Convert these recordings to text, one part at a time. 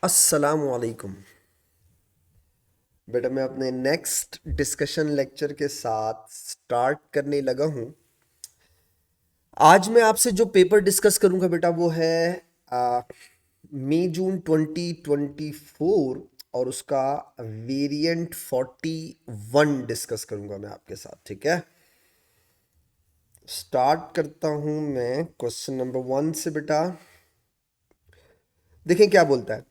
अस्सलामुअलैकुम। बेटा मैं अपने नेक्स्ट डिस्कशन लेक्चर के साथ स्टार्ट करने लगा हूँ। आज मैं आपसे जो पेपर डिस्कस करूँगा बेटा वो है आ, मई जून 2024 और उसका वेरिएंट 41 डिस्कस करूँगा मैं आपके साथ। ठीक है, स्टार्ट करता हूँ मैं क्वेश्चन नंबर 1 से बेटा। देखें क्या बोलता है।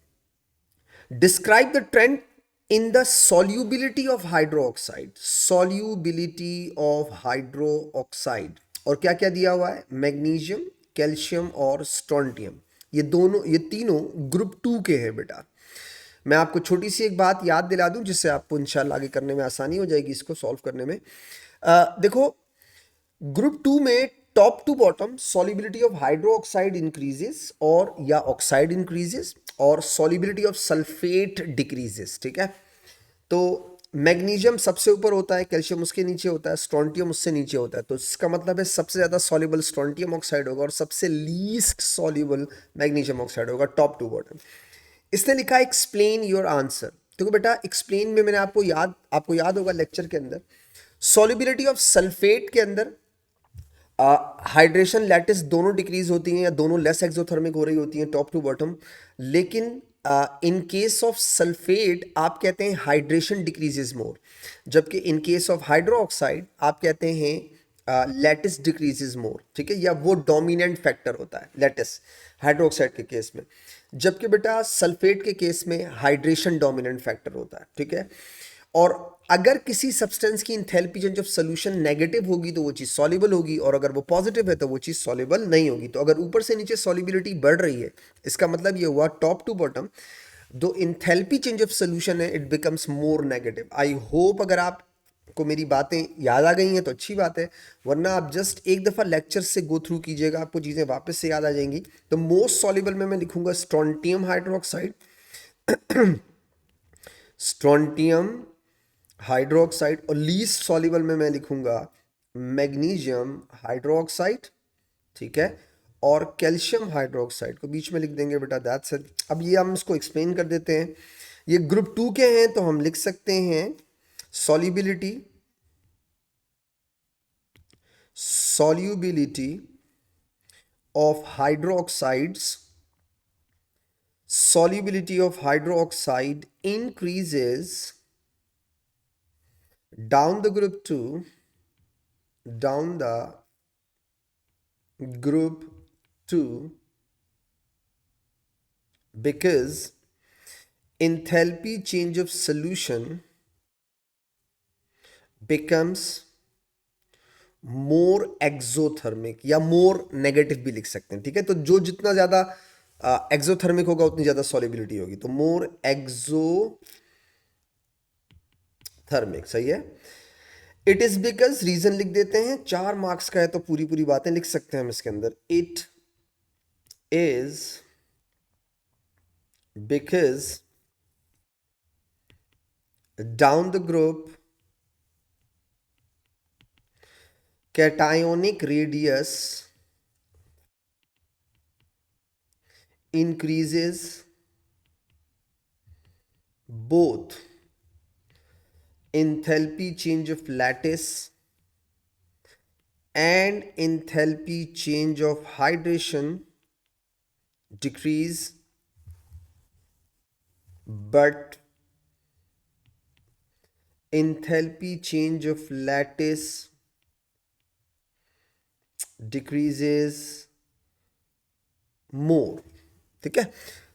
Describe the trend in the solubility of hydroxide. Solubility of hydroxide और क्या क्या दिया हुआ है, मैग्नीशियम, कैल्शियम और स्ट्रोंटियम। ये तीनों ग्रुप 2 के हैं बेटा। मैं आपको छोटी सी एक बात याद दिला दूं जिससे आपको इंशाल्लाह आगे करने में आसानी हो जाएगी इसको सॉल्व करने में। देखो, ग्रुप 2 में top to bottom solubility of hydroxide increases और या ऑक्साइड इंक्रीजेस और सॉलिबिलिटी ऑफ सल्फेट डिक्रीजेस। ठीक है, तो मैग्नीशियम सबसे ऊपर होता है, कैल्शियम उसके नीचे होता है, स्ट्रोंटियम उससे नीचे होता है। तो इसका मतलब है सबसे ज़्यादा सॉल्युबल स्ट्रोंटियम ऑक्साइड होगा और सबसे लीस्ट सॉल्युबल मैग्नीशियम ऑक्साइड होगा, टॉप टू बॉटम। इसने लिखा एक्सप्लेन योर आंसर। देखो बेटा, एक्सप्लेन में मैंने आपको याद होगा लेक्चर के अंदर सॉल्युबिलिटी ऑफ सल्फेट के अंदर हाइड्रेशन लैटिस दोनों डिक्रीज होती हैं या दोनों लेस एक्सोथर्मिक हो रही होती हैं टॉप टू बॉटम। लेकिन इन केस ऑफ सल्फेट आप कहते हैं हाइड्रेशन डिक्रीजेज मोर, जबकि in case of hydro oxide आप कहते हैं लैटिस डिक्रीजेज मोर। ठीक है, या वो डोमिनेंट फैक्टर होता है लैटिस हाइड्रोक्साइड के केस में, जबकि बेटा सल्फेट के केस में हाइड्रेशन डोमिनेंट फैक्टर होता है। ठीक है, और अगर किसी सब्सटेंस की enthalpy change of solution negative होगी तो वो चीज़ सॉल्युबल होगी, और अगर वो पॉजिटिव है तो वो चीज़ सॉल्युबल नहीं होगी। तो अगर ऊपर से नीचे सॉल्युबिलिटी बढ़ रही है, इसका मतलब ये हुआ टॉप टू बॉटम दो इंथैल्पी चेंज ऑफ सोल्यूशन है, it becomes more negative. I hope अगर आप को मेरी बातें याद आ गई हैं तो अच्छी बात है, वरना आप जस्ट एक दफ़ा लेक्चर से गो थ्रू कीजिएगा, आपको चीज़ें वापस से याद आ जाएंगी। तो मोस्ट सॉल्युबल में मैं लिखूंगा स्ट्रोंटियम हाइड्रोक्साइड, स्ट्रोंटियम हाइड्रोक्साइड, और लीस्ट सॉल्युबल में मैं लिखूंगा मैग्नीशियम हाइड्रोक्साइड। ठीक है, और कैल्शियम हाइड्रोक्साइड को बीच में लिख देंगे बेटा, दैट्स इट। अब ये हम इसको एक्सप्लेन कर देते हैं। ये ग्रुप 2 के हैं तो हम लिख सकते हैं solubility solubility of hydroxides, solubility of hydroxide increases down the group 2, down the group 2, because enthalpy change of solution becomes more exothermic या मोर नेगेटिव भी लिख सकते हैं। ठीक है, तो जो जितना ज्यादा एक्सोथर्मिक होगा उतनी ज्यादा सॉलिबिलिटी होगी, तो मोर एक्सोथर्मिक सही है। इट इज बिकॉज रीजन लिख देते हैं, 4 मार्क्स का है तो पूरी पूरी बातें लिख सकते हैं हम इसके अंदर। It is because down the group cationic radius increases both enthalpy change of lattice and enthalpy change of hydration decrease, but enthalpy change of lattice decreases more। ठीक है,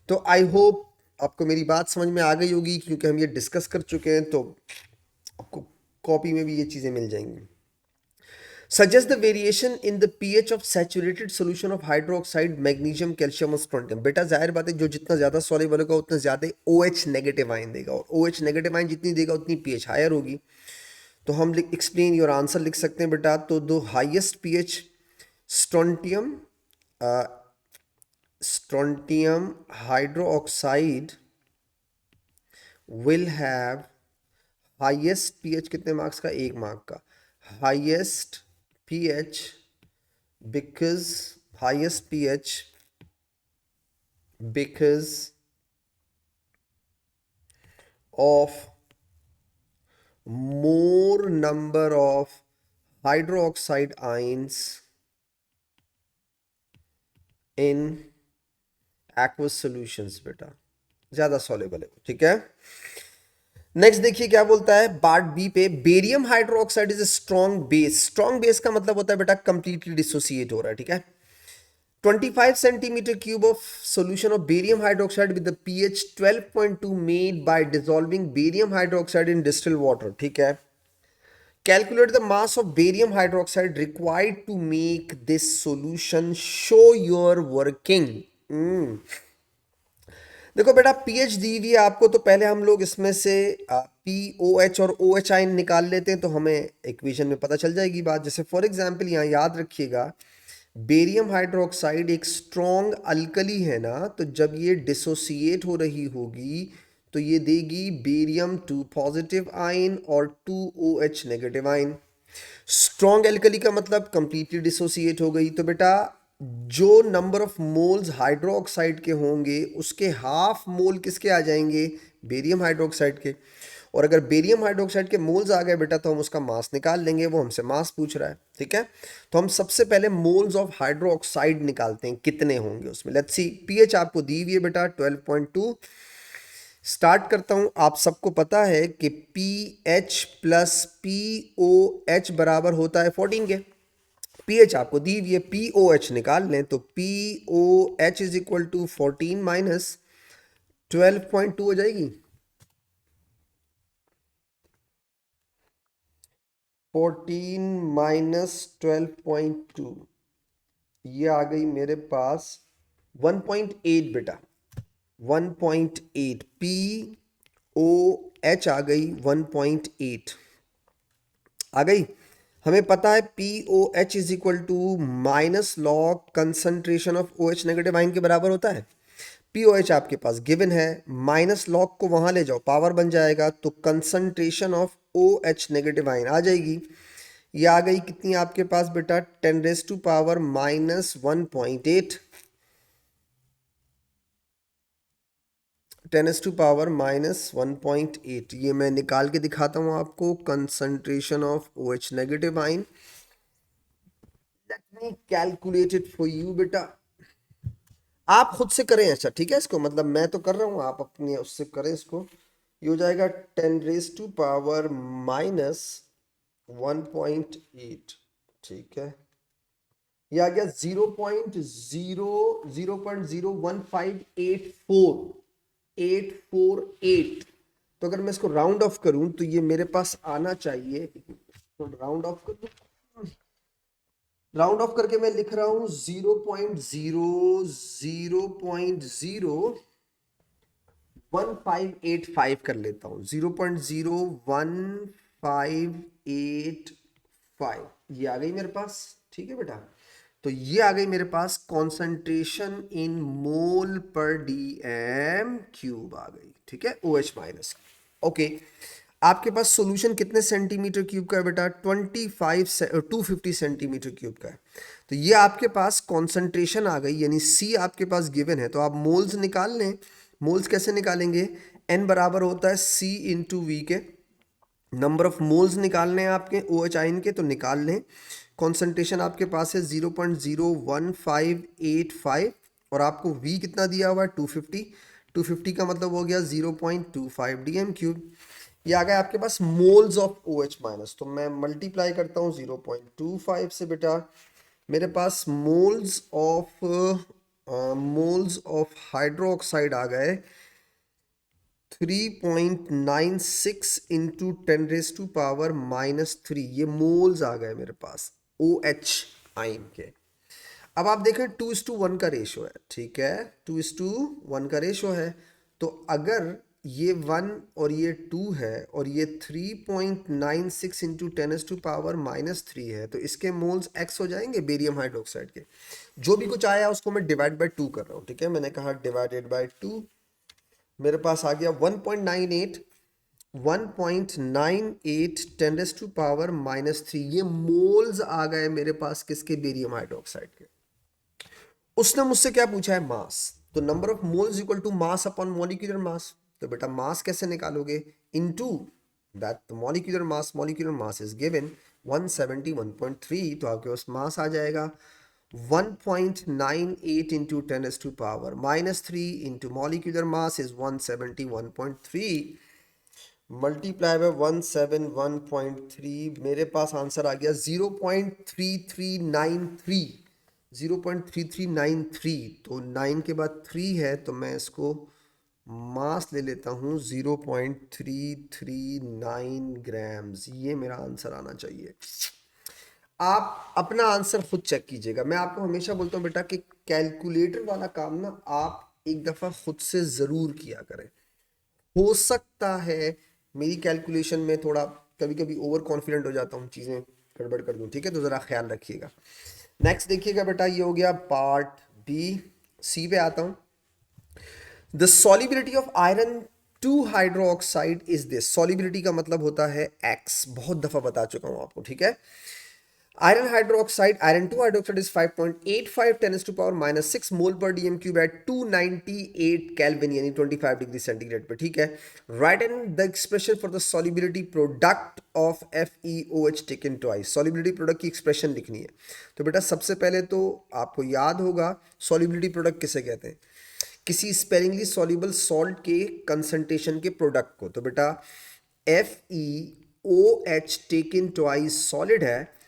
तो आई होप आपको मेरी बात समझ में आ गई होगी, क्योंकि हम ये डिस्कस कर चुके हैं तो आपको कॉपी में भी ये चीज़ें मिल जाएंगी। Suggest the variation in the pH of saturated solution of hydroxide, magnesium, calcium और strontium। बेटा जाहिर बात है, जो जितना ज़्यादा सॉल्युबल होगा उतना ज़्यादा OH नेगेटिव आयन देगा, और OH नेगेटिव आयन जितनी देगा उतनी pH हायर होगी। तो हम एक्सप्लेन योर आंसर लिख सकते हैं बेटा। तो दो highest pH strontium, strontium hydroxide will have highest pH कितने मार्क्स का, 1 मार्क का। Highest pH because highest pH because of more number of hydroxide ions in aqueous solutions बेटा, ज्यादा सॉल्युबल है, ठीक है। नेक्स्ट देखिए क्या बोलता है पार्ट बी पे, barium hydroxide is a strong base. Strong base का मतलब होता है बेटा कंप्लीटली डिसोसिएट हो रहा है, ठीक है। 25 centimeter cube of solution of barium hydroxide with the pH 12.2 made by dissolving barium hydroxide in distilled water, ठीक है। Calculate the mass of barium hydroxide required to make this solution, show your working। देखो बेटा pH दी हुई है आपको, तो पहले हम लोग इसमें से पी ओ एच और ओ एच आइन निकाल लेते हैं, तो हमें इक्वेशन में पता चल जाएगी बात। जैसे फॉर एग्जांपल यहाँ याद रखिएगा, बेरियम हाइड्रोक्साइड एक स्ट्रॉन्ग अल्कली है ना, तो जब ये डिसोसिएट हो रही होगी तो ये देगी बेरियम 2 पॉजिटिव आइन और 2 O H negative ion. Strong alkali का मतलब कंप्लीटली डिसोसिएट हो गई, तो बेटा जो नंबर ऑफ मोल्स हाइड्रोक्साइड के होंगे उसके हाफ मोल किसके आ जाएंगे, बेरियम हाइड्रोक्साइड के। और अगर बेरियम हाइड्रोक्साइड के मोल्स आ गए बेटा तो हम उसका मास निकाल लेंगे, वो हमसे मास पूछ रहा है, ठीक है। तो हम सबसे पहले मोल्स ऑफ हाइड्रोक्साइड निकालते हैं कितने होंगे उसमें। लेट्स सी, पीएच आपको दी हुई है बेटा 12.2। स्टार्ट करता हूं, आप सबको पता है कि P H plus P O H बराबर होता है 14 के। पीएच आपको दी हुई है, पी ओ एच निकाल लें, तो P O H is equal to 14 minus 12.2 हो जाएगी। 14 माइनस 12.2, ये आ गई मेरे पास 1.8 बेटा, 1.8। पी ओ एच आ गई 1.8 आ गई। हमें पता है P O H is equal to minus log concentration of O H negative ion के बराबर होता है। पी ओ एच आपके पास गिवन है, माइनस लॉग को वहां ले जाओ पावर बन जाएगा, तो concentration of O H negative ion आ जाएगी। ये आ गई कितनी आपके पास बेटा, 10 raise to power minus 1.8, 10 to power minus 1.8। ये मैं निकाल के दिखाता हूं आपको, concentration of O H negative ion. Let me calculate it for you बेटा, आप खुद से करें अच्छा, ठीक है। इसको मतलब मैं तो कर रहा हूं, आप अपने उससे करें इसको। ये हो जाएगा 10 रेज टू पावर माइनस 1.8, ठीक है। ये आ गया 0.01584 तो अगर मैं इसको राउंड ऑफ करूं तो ये मेरे पास आना चाहिए, तो राउंड ऑफ कर, राउंड ऑफ करके मैं लिख रहा हूं 0.01585 कर लेता हूं, 0.01585, ये आ गई मेरे पास, ठीक है बेटा। तो ये आ गई मेरे पास कॉन्सेंट्रेशन इन मोल पर डी एम क्यूब आ गई, ठीक है, ओ एच माइनस। ओके, आपके पास सॉल्यूशन कितने सेंटीमीटर क्यूब का है बेटा, 250 सेंटीमीटर क्यूब का है। तो ये आपके पास कॉन्सेंट्रेशन आ गई, यानी सी आपके पास गिवन है, तो आप मोल्स निकाल लें। मोल्स कैसे निकालेंगे, एन बराबर होता है सी इंटू वी के। नंबर ऑफ मोल्स निकालने हैं आपके ओ एच आइन के, तो निकाल लें। कॉन्सेंट्रेशन आपके पास है 0.01585 और आपको v कितना दिया हुआ है 250। 250 का मतलब हो गया 0.25 डी एम क्यूब। ये आ गया आपके पास moles of O H minus, तो मैं मल्टीप्लाई करता हूँ 0.25 से बेटा, मेरे पास मोल्स ऑफ हाइड्रोक्साइड आ गए 3.96 into 10 raise to power minus 3, ये मोल्स आ गए मेरे पास ओ एच आइन के। अब आप देखें 2:1 का रेशो है, ठीक है, 2:1 का रेशो है। तो अगर ये 1 और ये 2 है और ये 3.96 इंटू 10 टू पावर माइनस 3 है, तो इसके मोल्स x हो जाएंगे बेरियम हाइड्रोक्साइड के। जो भी कुछ आया उसको मैं डिवाइड बाय 2 कर रहा हूँ, ठीक है। मैंने कहा डिवाइडेड बाय 2, मेरे पास आ गया 1.98, 1.98 10 रेज टू पावर माइनस 3, ये मोल्स आ गए मेरे पास किसके, बेरियम हाइड्रोक्साइड के। उसने मुझसे क्या पूछा है, मास। तो number of moles equal to mass upon molecular mass. तो बेटा मास कैसे निकालोगे, into that molecular mass is given 171.3, तो आपके पास मास आ जाएगा 1.98 into 10⁻³ into molecular mass is 171.3 multiply by 171.3, मेरे पास आंसर आ गया 0.3393, 0.3393। तो 9 के बाद 3 है तो मैं इसको मास ले लेता हूँ 0.339 ग्राम्स, ये मेरा आंसर आना चाहिए। आप अपना आंसर खुद चेक कीजिएगा। मैं आपको हमेशा बोलता हूँ बेटा कि कैलकुलेटर वाला काम ना आप एक दफ़ा खुद से ज़रूर किया करें। हो सकता है मेरी कैलकुलेशन में थोड़ा कभी कभी ओवर कॉन्फिडेंट हो जाता हूँ, चीज़ें गड़बड़ कर दूँ, ठीक है, तो ज़रा ख्याल रखिएगा। नेक्स्ट देखिएगा बेटा, ये हो गया पार्ट बी। सी पे आता हूँ। The solubility of iron two hydroxide is this. Solubility का मतलब होता है एक्स, बहुत दफ़ा बता चुका हूँ आपको, ठीक है। Iron hydroxide, iron 2 hydroxide is 5.85 10⁻⁻6 मोल पर डीएम क्यूब एट 298 केल्विन यानी 25 डिग्री सेंटीग्रेड पे, ठीक है। Right and the expression for the solubility product of FeOH taken twice. Solubility product की एक्सप्रेशन लिखनी है। तो बेटा सबसे पहले तो आपको याद होगा सॉलिबिलिटी प्रोडक्ट किसे कहते हैं, किसी स्पेरिंगली सॉल्युबल सॉल्ट के कंसंट्रेशन के प्रोडक्ट को। तो बेटा FeOH टेकन ट्वाइस सॉलिड है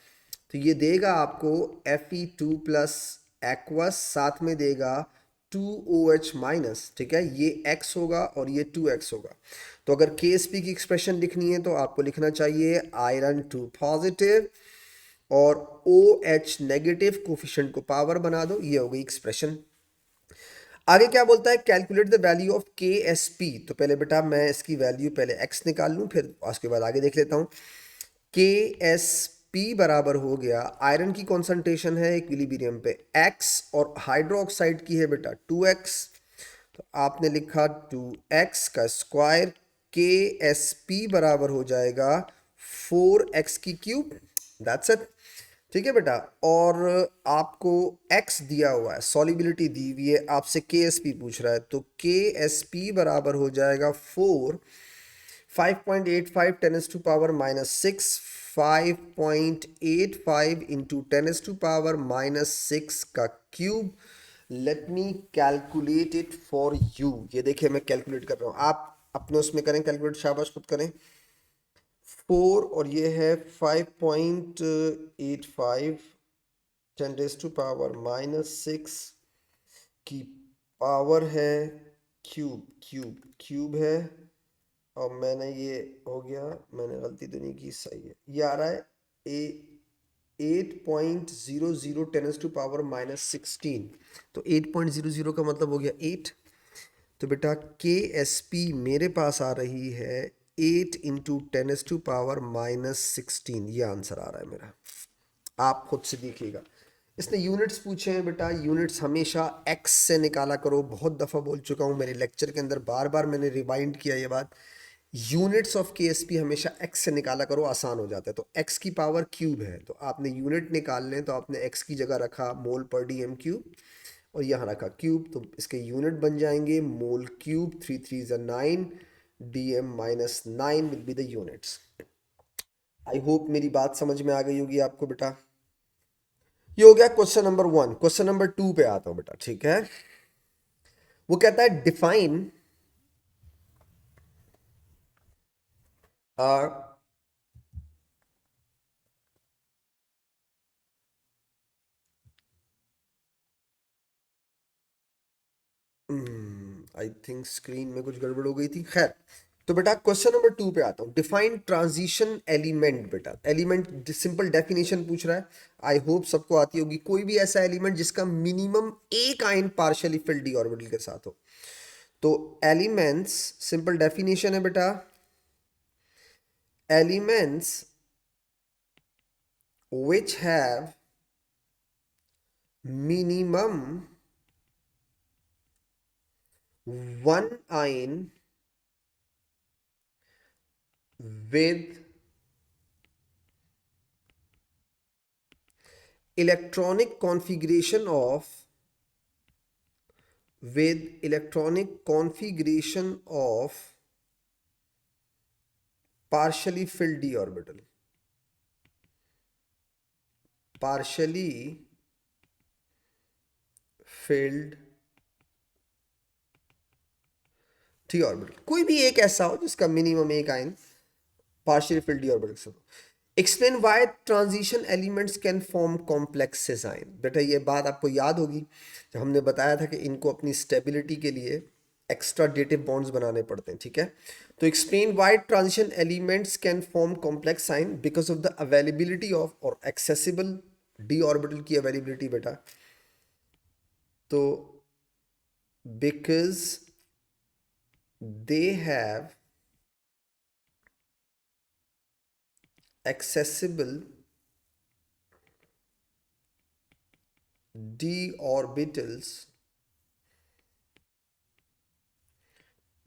तो ये देगा आपको Fe2+ एक्वस, साथ में देगा 2OH-, ठीक है, ये X होगा और ये 2X होगा। तो अगर KSP की एक्सप्रेशन लिखनी है तो आपको लिखना चाहिए आयरन 2 पॉजिटिव और OH नेगेटिव, कोफिशिएंट को पावर बना दो, ये हो गई एक्सप्रेशन। आगे क्या बोलता है, calculate the value of KSP। तो पहले बेटा मैं इसकी वैल्यू पहले X निकाल लूँ, फिर उसके बाद आगे देख लेता हूँ। KSP बराबर हो गया, आयरन की कॉन्सेंट्रेशन है इक्विलिब्रियम पे X और हाइड्रोक्साइड की है बेटा 2X, तो आपने लिखा 2X का स्क्वायर। KSP बराबर हो जाएगा 4X की क्यूब, दैट्स इट, ठीक है बेटा। और आपको X दिया हुआ है, सॉलिबिलिटी दी हुई है, आपसे KSP पूछ रहा है, तो KSP बराबर हो जाएगा 5.85 10⁻⁻6, 5.85 इंटू 10⁻⁻6 का cube. Late me calculate it for you. ये देखिए मैं कैलकुलेट कर रहा हूँ, आप अपने उसमें करें कैलकुलेट, शाबाश खुद करें। 4 और ये है 5.85 10⁻⁻6 की पावर है क्यूब, क्यूब है। और मैंने ये हो गया, मैंने गलती तो नहीं की, सही है, ये आ रहा है 8.00 10⁻⁻16। तो 8.00 का मतलब हो गया 8। तो बेटा KSP मेरे पास आ रही है 8 इंटू 10⁻⁻16, ये आंसर आ रहा है मेरा। आप खुद से देखिएगा। इसने यूनिट्स पूछे हैं बेटा, यूनिट्स हमेशा एक्स से निकाला करो, बहुत दफ़ा बोल चुका हूँ मेरे लेक्चर के अंदर, बार बार मैंने रिवाइंड किया ये बात। यूनिट्स ऑफ KSP हमेशा एक्स से निकाला करो, आसान हो जाता है। तो एक्स की पावर क्यूब है, तो आपने यूनिट निकाल लें, तो आपने एक्स की जगह रखा मोल पर डीएम क्यूब और यहाँ रखा क्यूब, तो इसके यूनिट बन जाएंगे mole cube, 3 3 9, DM-9 will be the units. I hope मेरी बात समझ में आ गई होगी आपको बेटा। ये हो गया क्वेश्चन नंबर 1। क्वेश्चन नंबर 2 पे आता हूं बेटा, ठीक है। वो कहता है डिफाइन आई थिंक स्क्रीन में कुछ गड़बड़ हो गई थी, खैर। तो बेटा क्वेश्चन नंबर 2 पे आता हूँ। Define transition element. बेटा एलिमेंट सिंपल डेफिनेशन पूछ रहा है, आई होप सबको आती होगी। कोई भी ऐसा एलिमेंट जिसका मिनिमम एक ion partially field D orbital के साथ हो। तो एलिमेंट्स, सिंपल डेफिनेशन है बेटा, elements which have minimum one ion with electronic configuration of with electronic configuration of partially filled d orbital. Partially filled d orbital, कोई भी एक ऐसा हो जिसका मिनिमम एक ion partially filled d orbital से हो. Explain why transition elements can form complex design. बेटा ये बात आपको याद होगी जब हमने बताया था कि इनको अपनी स्टेबिलिटी के लिए एक्स्ट्रा डेटिव बॉन्ड्स बनाने पड़ते हैं. ठीक है, तो explain why transition elements can form complex sign because of the availability of और एक्सेसिबल डी ऑर्बिटल की अवेलेबिलिटी. बेटा तो because they have accessible d orbitals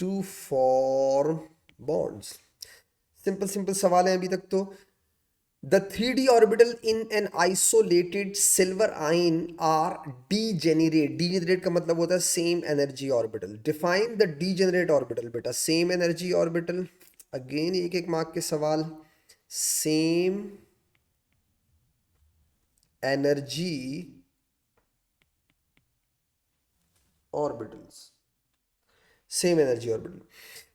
to form bonds. सिंपल सवाल है अभी तक तो. The 3d orbital in an isolated silver ion are degenerate. Degenerate का मतलब होता है same energy orbital. Define the degenerate orbital. बेटा same energy orbital. Again एक एक मार्क के सवाल. Same energy orbitals. Same energy orbital.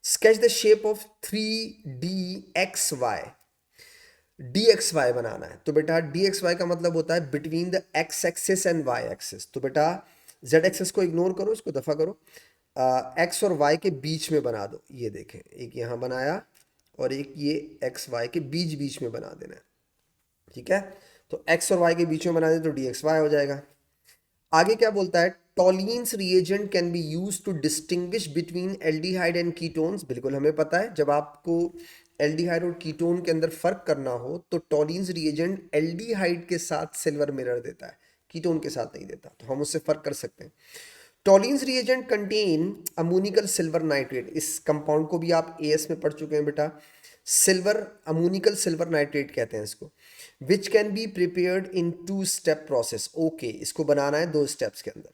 Sketch the shape of 3dxy. dxy बनाना है तो बेटा dxy का मतलब होता है between the x axis and y axis. तो बेटा z एक्सिस को इग्नोर करो, इसको दफा करो, x और y के बीच में बना दो. ये देखें एक यहाँ बनाया और एक ये x y के बीच में बना देना है. ठीक है, तो x और y के बीच में बना दे तो dxy हो जाएगा. आगे क्या बोलता है, Tollens reagent can be use to distinguish between aldehyde and ketones. बिल्कुल हमें पता है जब आपको एल्डिहाइड और कीटोन के अंदर फर्क करना हो तो टॉलीन्स रिएजेंट एल्डिहाइड के साथ सिल्वर मिरर देता है, कीटोन के साथ नहीं देता, तो हम उससे फर्क कर सकते हैं. Tollens reagent contain ammoniacal silver nitrate. इस कंपाउंड को भी आप एएस में पढ़ चुके हैं बेटा. सिल्वर अमोनिकल सिल्वर नाइट्रेट कहते हैं इसको. Which can be prepared in 2 step process. Okay, इसको बनाना है 2 स्टेप्स के अंदर.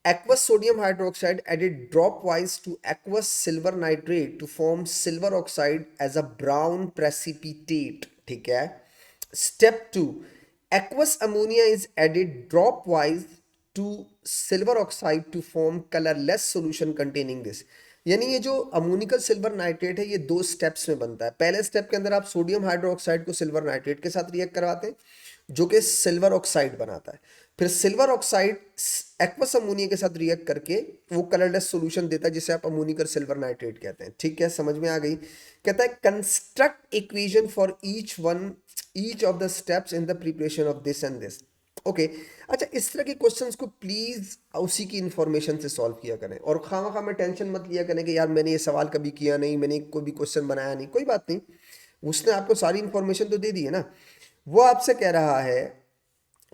aqueous sodium hydroxide added drop wise to aqueous silver nitrate to form silver oxide as a brown precipitate. ठीक है. Step 2, aqueous ammonia is added drop wise to silver oxide to form colorless solution containing this. यानी ये जो ammoniacal silver nitrate है ये 2 steps में बनता है. पहले स्टेप के अंदर आप सोडियम हाइड्रोक्साइड को सिल्वर नाइट्रेट के साथ रिएक्ट करवाते हैं जो कि सिल्वर ऑक्साइड बनाता है. फिर सिल्वर ऑक्साइड एक्वस अमोनिया के साथ रिएक्ट करके वो कलरलेस सॉल्यूशन देता है जिसे आप अमोनिकल सिल्वर नाइट्रेट कहते हैं. ठीक है, समझ में आ गई. कहता है construct equation for each of the steps in the preparation of this and this. Okay, अच्छा इस तरह के क्वेश्चंस को प्लीज उसी की इंफॉर्मेशन से सॉल्व किया करें और खामा में टेंशन मत लिया करें कि यार मैंने ये सवाल कभी किया नहीं, मैंने कोई भी क्वेश्चन बनाया नहीं. कोई बात नहीं, उसने आपको सारी इंफॉर्मेशन तो दे दी है ना. वो आपसे कह रहा है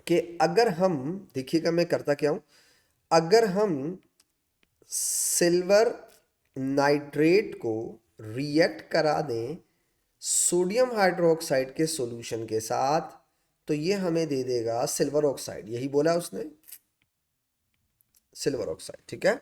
कि अगर हम, देखिएगा मैं करता क्या हूं, अगर हम सिल्वर नाइट्रेट को रिएक्ट करा दें सोडियम हाइड्रोक्साइड के सॉल्यूशन के साथ तो ये हमें दे देगा सिल्वर ऑक्साइड. यही बोला उसने, सिल्वर ऑक्साइड. ठीक है,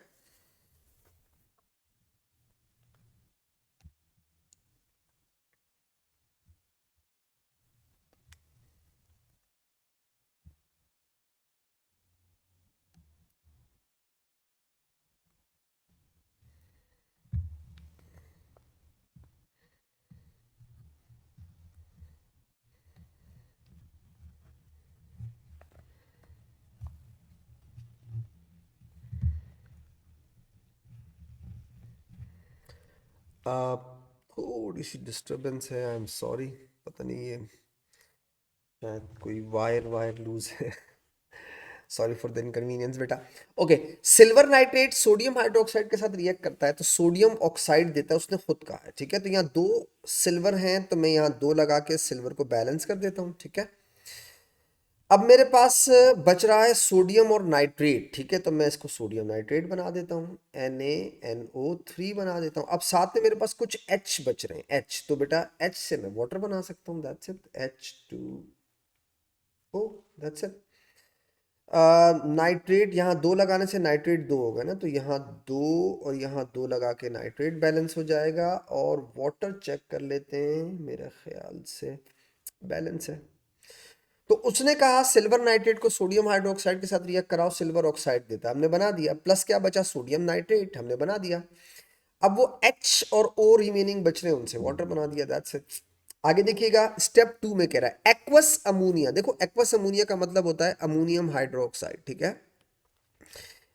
थोड़ी सी डिस्टरबेंस है, आई एम सॉरी. पता नहीं ये शायद कोई वायर वायर लूज है. सॉरी फॉर द इनकन्वीनियंस बेटा. Okay, silver nitrate sodium hydroxide के साथ रिएक्ट करता है तो सोडियम ऑक्साइड देता है, उसने खुद कहा है. ठीक है, तो यहाँ 2 सिल्वर हैं तो मैं यहाँ 2 लगा के सिल्वर को बैलेंस कर देता हूँ. ठीक है, अब मेरे पास बच रहा है सोडियम और नाइट्रेट. ठीक है, तो मैं इसको सोडियम नाइट्रेट बना देता हूँ, NaNO3 बना देता हूँ. अब साथ में मेरे पास कुछ H बच रहे हैं, H. तो बेटा H से मैं वाटर बना सकता हूँ, that's it, H2O, that's it. Nitrate यहाँ दो लगाने से नाइट्रेट दो होगा ना, तो यहाँ दो और यहाँ दो लगा के नाइट्रेट बैलेंस हो जाएगा। और वाटर चेक कर लेते हैं, मेरे ख्याल से बैलेंस है। तो उसने कहा सिल्वर नाइट्रेट को सोडियम हाइड्रोक्साइड के साथ रिएक्ट कराओ, सिल्वर ऑक्साइड देता है, हमने बना दिया। प्लस क्या बचा, सोडियम नाइट्रेट, हमने बना दिया। अब वो H और O रिमेनिंग बच रहे हैं, उनसे वाटर बना दिया, दैट्स इट। आगे देखिएगा, स्टेप 2 में कह रहा है एक्वस अमोनिया। देखो एक्वस अमोनिया का मतलब होता है अमोनियम हाइड्रोक्साइड, ठीक है।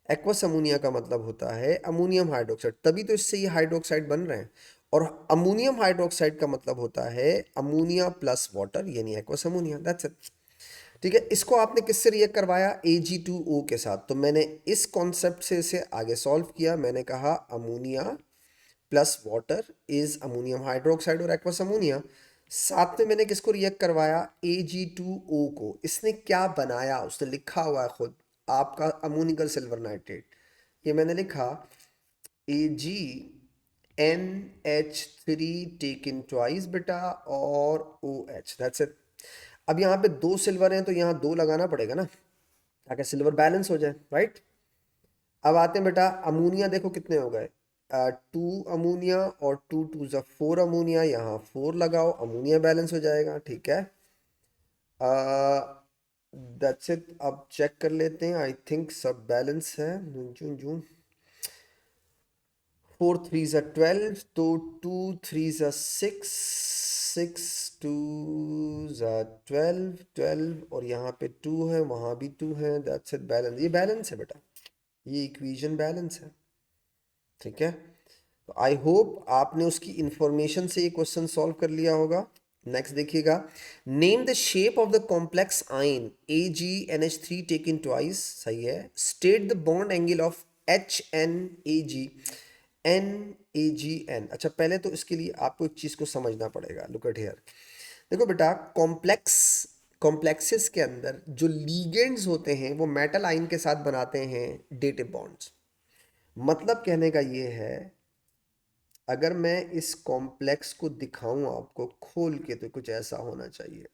एक्वस अमोनिया का मतलब होता है अमोनियम हाइड्रोक्साइड, तभी तो इससे ये हाइड्रोक्साइड बन रहे हैं। और अमोनियम हाइड्रोक्साइड का मतलब होता है अमोनिया प्लस वाटर, यानी एक्वस अमोनिया, दैट्स इट। ठीक है, इसको आपने किससे रिएक्ट करवाया, Ag2O के साथ। तो मैंने इस कॉन्सेप्ट से इसे आगे सॉल्व किया। मैंने कहा ammonia plus water is ammonium hydroxide और एक्वस अमोनिया। साथ में मैंने किसको रिएक्ट करवाया, Ag2O को। इसने क्या बनाया, उसने लिखा हुआ है खुद, आपका अमोनिकल सिल्वर नाइट्रेट। ये मैंने लिखा AgNH3 टेकन ट्वाइस बेटा और OH, दैट्स इट। अब यहाँ पे दो सिल्वर हैं तो यहाँ दो लगाना पड़ेगा ना, ताकि सिल्वर बैलेंस हो जाए, राइट। अब आते हैं बेटा, अमोनिया देखो कितने हो गए, 2 अमोनिया और 2 2 ज़ा 4 अमोनिया, यहाँ 4 लगाओ, अमोनिया बैलेंस हो जाएगा, ठीक है। That's it. अब चेक कर लेते हैं, आई थिंक सब बैलेंस है। जून जून 4 3 ज़ा 12, तो 2 3 ज़ा 6, 6 2 ज़ा 12, 12 और यहाँ पे 2 है, वहाँ भी 2 है, दैट्स इट, बैलेंस। ये बैलेंस है बेटा, ये इक्वेशन बैलेंस है, ठीक है। तो आई होप आपने उसकी इंफॉर्मेशन से ये क्वेश्चन सॉल्व कर लिया होगा। नेक्स्ट देखिएगा, name the shape of the complex ion AgNH3 taken twice, सही है। State the bond angle of HNAgNAgN। अच्छा, पहले तो इसके लिए आपको एक चीज को समझना पड़ेगा, लुक एट हियर। देखो बेटा, कॉम्प्लेक्सेस के अंदर जो लीगेंड्स होते हैं वो मेटल आयन के साथ बनाते हैं डेटिव बॉन्ड्स। मतलब कहने का ये है, अगर मैं इस कॉम्प्लेक्स को दिखाऊं आपको खोल के, तो कुछ ऐसा होना चाहिए,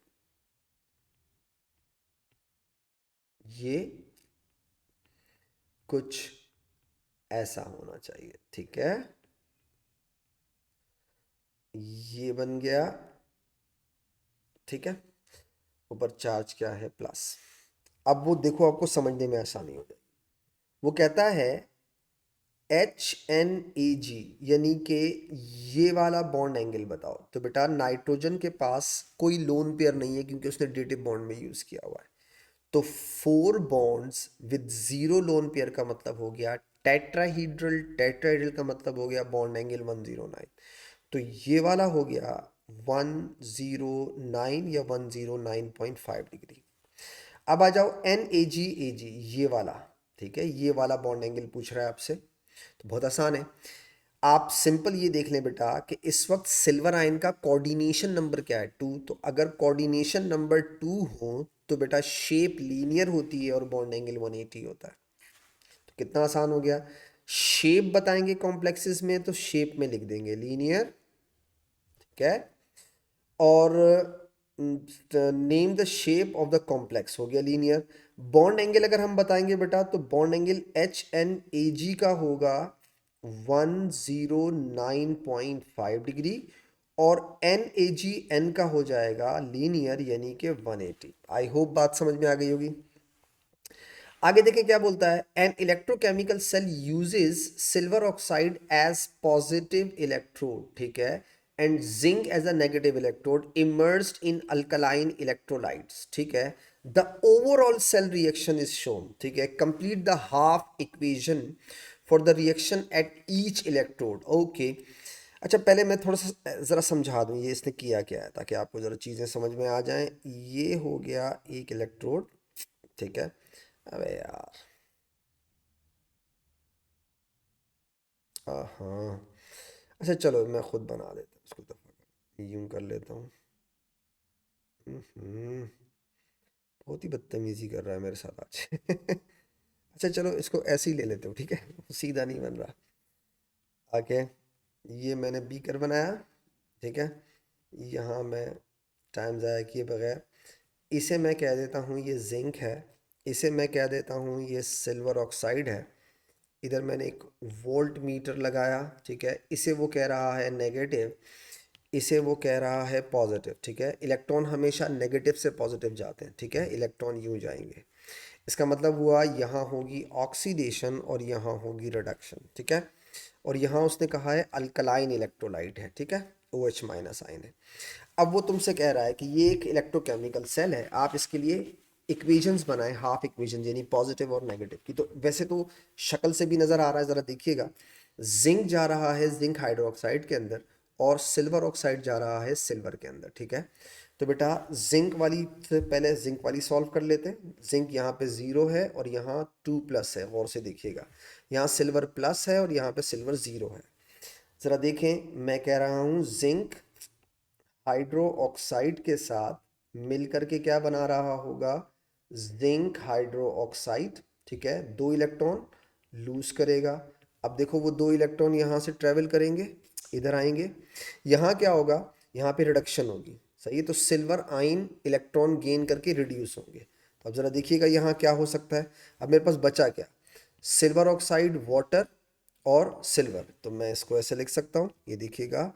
ये कुछ ऐसा होना चाहिए, ठीक है। ये बन गया, ठीक है। ऊपर चार्ज क्या है, प्लस। अब वो देखो, आपको समझने में आसानी हो जाएगी। वो कहता है HNAg, यानी कि ये वाला बॉन्ड एंगल बताओ। तो बेटा नाइट्रोजन के पास कोई लोन पेयर नहीं है, क्योंकि उसने डेटिव बॉन्ड में यूज किया हुआ है। तो 4 बॉन्ड्स विद 0 लोन पेयर का मतलब हो गया टेट्राहीड्रल। टेट्राहीड्रल का मतलब हो गया बॉन्ड एंगल 109। तो ये वाला हो गया 109 या 109.5 डिग्री। अब आ जाओ NAgAg, ये वाला, ठीक है। ये वाला बॉन्ड एंगल पूछ रहा है आपसे, तो बहुत आसान है। आप सिंपल ये देख लें बेटा कि इस वक्त सिल्वर आयन का कोऑर्डिनेशन नंबर क्या है, 2। तो अगर कोऑर्डिनेशन नंबर 2 हो तो बेटा शेप लीनियर होती है और बॉन्ड एंगल 180 होता है। तो कितना आसान हो गया, शेप बताएंगे कॉम्प्लेक्सेस में तो शेप में लिख देंगे लीनियर, ठीक है। और name the shape of the complex हो गया लीनियर। बॉन्ड एंगल अगर हम बताएंगे बेटा, तो बॉन्ड एंगल HNAg का होगा 109.5 डिग्री, और NAgN का हो जाएगा लीनियर, यानी कि 180। आई होप बात समझ में आ गई होगी। आगे देखें क्या बोलता है, an electrochemical cell uses silver oxide as positive electrode, ठीक है, and zinc as a negative electrode emerged in alkaline electrolytes, ठीक है। The overall cell reaction is shown, ठीक है। Complete the half equation for the reaction at each electrode, okay. अच्छा, पहले मैं थोड़ा सा ज़रा समझा दूँ ये इसने किया क्या है, ताकि आपको ज़रा चीज़ें समझ में आ जाएं। ये हो गया एक इलेक्ट्रोड, ठीक है। अबे यार, हाँ, अच्छा चलो मैं खुद बना देता हूँ इसको, दफा यूं कर लेता हूँ। हम्म, बहुत ही बदतमीजी कर रहा है मेरे साथ आज। अच्छा चलो इसको ऐसे ही ले लेते हो, ठीक है, सीधा नहीं बन रहा। आके ये मैंने बीकर बनाया, ठीक है। यहाँ मैं टाइम ज़ाया किए बगैर इसे मैं कह देता हूँ ये जिंक है, इसे मैं कह देता हूँ ये सिल्वर ऑक्साइड है। इधर मैंने एक वोल्ट मीटर लगाया, ठीक है। इसे वो कह रहा है नेगेटिव, इसे वो कह रहा है पॉजिटिव, ठीक है। इलेक्ट्रॉन हमेशा नेगेटिव से पॉजिटिव जाते हैं, ठीक है, इलेक्ट्रॉन यूं जाएंगे। इसका मतलब हुआ यहाँ होगी ऑक्सीडेशन और यहाँ होगी रिडक्शन, ठीक है। और यहाँ उसने कहा है अल्कलाइन इलेक्ट्रोलाइट है, ठीक है, OH माइनस आयन है। अब वो तुमसे कह रहा है कि ये एक इलेक्ट्रोकेमिकल सेल है, आप इसके लिए इक्वेशंस बनाएं, हाफ इक्वेशन यानी पॉजिटिव और नेगेटिव की। तो वैसे तो शक्ल से भी नज़र आ रहा है, ज़रा देखिएगा। जिंक जा रहा है जिंक हाइड्रोक्साइड के अंदर और सिल्वर ऑक्साइड जा रहा है सिल्वर के अंदर, ठीक है। तो बेटा जिंक वाली से पहले जिंक वाली सॉल्व कर लेते हैं। जिंक यहाँ पे 0 है और यहाँ 2 प्लस है, गौर से देखिएगा। यहाँ सिल्वर प्लस है और यहाँ पे सिल्वर 0 है। ज़रा देखें, मैं कह रहा हूँ जिंक हाइड्रो ऑक्साइड के साथ मिलकर के क्या बना रहा होगा, जिंक हाइड्रो ऑक्साइड, ठीक है। 2 इलेक्ट्रॉन लूज करेगा। अब देखो वो 2 इलेक्ट्रॉन यहाँ से ट्रेवल करेंगे, इधर आएंगे। यहाँ क्या होगा, यहाँ पे रिडक्शन होगी, सही है। तो सिल्वर आयन इलेक्ट्रॉन गेन करके रिड्यूस होंगे। तो अब ज़रा देखिएगा यहाँ क्या हो सकता है। अब मेरे पास बचा क्या, सिल्वर ऑक्साइड, वाटर और सिल्वर। तो मैं इसको ऐसे लिख सकता हूँ, ये देखिएगा,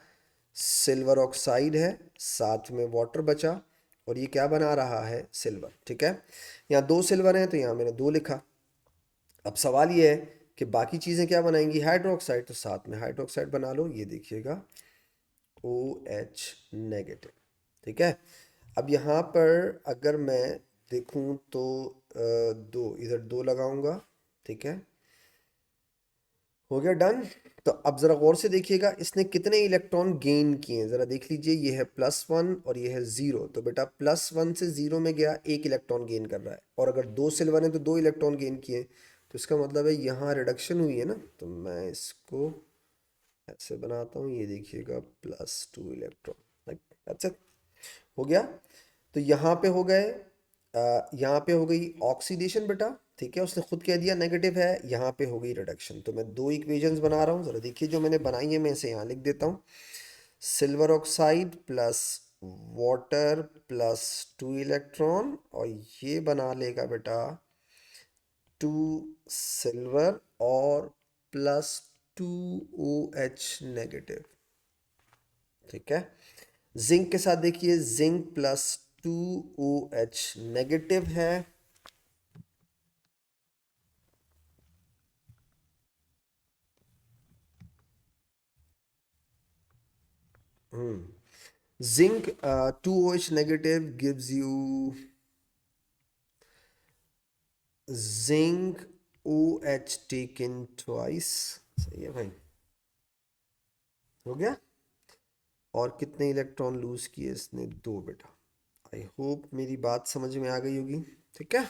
सिल्वर ऑक्साइड है, साथ में वाटर बचा और ये क्या बना रहा है, सिल्वर, ठीक है। यहाँ 2 सिल्वर हैं तो यहाँ मैंने 2 लिखा। अब सवाल ये है कि बाकी चीज़ें क्या बनाएंगी, हाइड्रोक्साइड, तो साथ में हाइड्रोक्साइड बना लो, ये देखिएगा OH नेगेटिव, ठीक है। अब यहाँ पर अगर मैं देखूँ तो 2 इधर 2 लगाऊंगा, ठीक है, हो गया डन। तो अब ज़रा गौर से देखिएगा इसने कितने इलेक्ट्रॉन गेन किए हैं, ज़रा देख लीजिए। ये है +1 और ये है 0। तो बेटा +1 से 0 में गया, 1 इलेक्ट्रॉन गेन कर रहा है। और अगर 2 सिल्वर हैं तो 2 इलेक्ट्रॉन गेन किए। तो इसका मतलब है यहाँ रिडक्शन हुई है ना। तो मैं इसको ऐसे बनाता हूँ, ये देखिएगा +2 इलेक्ट्रॉन, लाइक दैट्स इट, हो गया। तो यहाँ पे हो गए, यहाँ पे हो गई ऑक्सीडेशन बेटा, ठीक है, उसने खुद कह दिया नेगेटिव है। यहाँ पे हो गई रिडक्शन। तो मैं 2 इक्वेशंस बना रहा हूँ, ज़रा देखिए जो मैंने बनाई है, मैं इसे यहाँ लिख देता हूँ। Silver oxide plus water plus 2 electron, और ये बना लेगा बेटा 2 सिल्वर और +2 OH नेगेटिव, ठीक है। जिंक के साथ देखिए, जिंक +2 OH नेगेटिव है। Zinc 2OH negative gives you zinc OH taken twice, सही है भाई, हो गया। और कितने इलेक्ट्रॉन लूज किए इसने, 2 बेटा। आई होप मेरी बात समझ में आ गई होगी, ठीक है।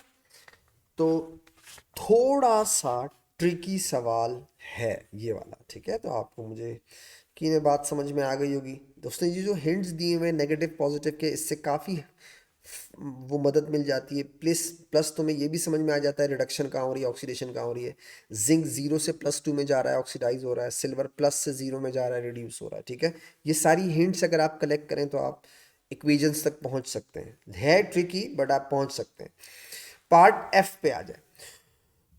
तो थोड़ा सा ट्रिकी सवाल है ये वाला, ठीक है। तो आपको मुझे कि ये बात समझ में आ गई होगी। दोस्तों ये जो हिंट्स दिए हुए नेगेटिव पॉजिटिव के, इससे काफ़ी वो मदद मिल जाती है। प्लस प्लस तो में ये भी समझ में आ जाता है रिडक्शन कहाँ हो रही है, ऑक्सीडेशन कहाँ हो रही है। जिंक 0 से +2 में जा रहा है, ऑक्सीडाइज हो रहा है। सिल्वर प्लस से 0 में जा रहा है, रिड्यूस हो रहा है, ठीक है। ये सारी हिंट्स अगर आप कलेक्ट करें तो आप इक्वेशंस तक पहुंच सकते हैं। है ट्रिकी बट आप पहुंच सकते हैं। पार्ट F पे आ जाए।